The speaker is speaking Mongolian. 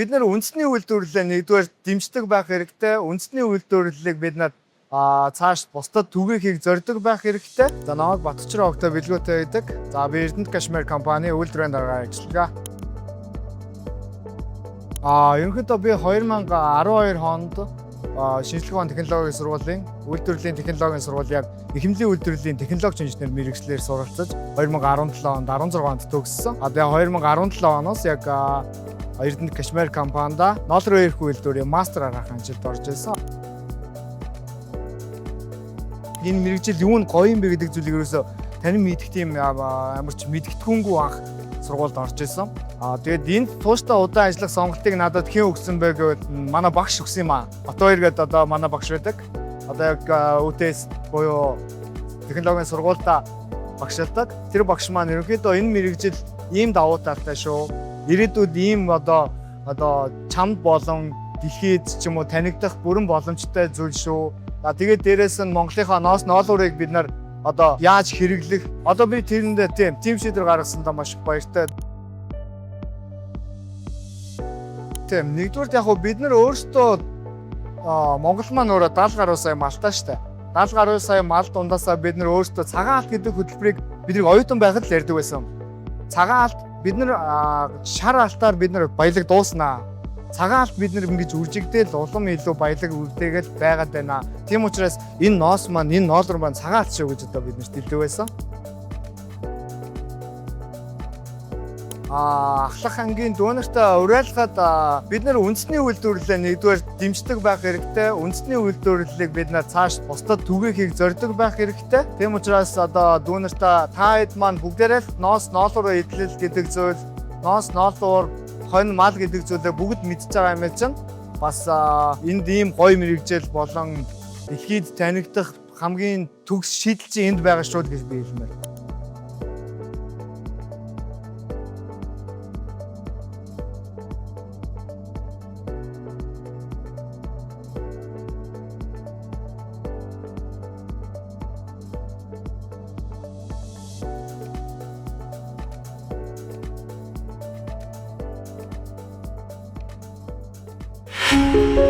бид нар үндэсний үйлдвэрлэлээ нэгдүгээр дэмждэг байх хэрэгтэй. Үндэсний үйлдвэрлэлийг бид нар цааш бусдад түгээхийг зорддог байх хэрэгтэй. За намайг Батчраа Огтой бэлгүүтэй байдаг. За би Эрдэнэт Кашмир компани үйлдвэрийн дарга ажиллагаа. Ерөнхийдөө би 2012 онд шинжлэх ухааны технологийн сургуулийн үйлдвэрлэлийн технологийн сургуулийн эхэмлийн үйлдвэрлэлийн технологич инженер мэргэжлээр суралцаж 2017 онд 16 онд төгссөн. Тэгээ 2017 оноос яг Эрдэнэт Кашмир компанид ноолроо ирэх үйлдвэрийн мастер аргах ажилд орж ирсэн. Энэ мэргэжил юу н гоё юм бэ гэдэг зүйлийг ерөөсө танин мэдэх тийм ямар ч мэдгэдэггүй анх сургуульд орж ирсэн. Тэгээд энд тууштай удаан ажиллах сонголтыг надад хэн өгсөн бэ гэвэл манай багш өгсөн юм аа. Батбаяр гэдэг одоо манай багш байдаг. Одоо яг ÜТС буюу технологийн сургуультай багшилдаг. Тэр багш маань ерөнхийдөө энэ мэргэжил ийм давуу талтай шүү. Ирээдүйд ийм одоо чамд болон дэлхийд ч юм уу танигдах бүрэн боломжтой зүйл шүү. Тэгээд дээрээс нь Монголынхаа ноолуурыг бид нар одоо яаж хэрэглэх одоо би тэрэнд тийм шийдвэр гаргасандаа маш баяртай. Тийм нэгдүгээр яг бид нар өөрсдөө Монгол маань өөрөө 70 гаруй сая малтай штэ. 70 гаруй сая мал дундаасаа бид нар өөрсдөө цагаан алт гэдэг хөтөлбөрийг бидний оюутан байхад л ярьдаг байсан. Цагаан алт бид нар шар алтаар бид нар баялаг дууснаа. Цагаан алт бид нар ингэж үржигдээл улам илүү баялаг үрдээгэл байгаад байна. Тийм учраас энэ ноос маань энэ ноолор маань цагаан алт шүү гэж одоо бид нарт хэлдэг байсан. Ахлах ангийн дүүнертэй уриалгаад бид нар үндэсний үйлдвэрлэлээ нэгдүгээр дэмждэг байх хэрэгтэй. Үндэсний үйлдвэрлэлийг бид нар цааш бусдад түгээхийг зорддог байх хэрэгтэй. Тийм учраас одоо дүүнертэй та хэд маань бүгдээрээ ноос ноолоор идэл гэдэг зүйл, ноос ноолоор хонь мал гэдэг зүйлээ бүгд мэдж байгаа юм чинь бас энд ийм гоё мэргэжил болон дэлхийд танигдах хамгийн төгс шийдэл чинь энд байгаа шүү гэж би хэлмээр. Thank you.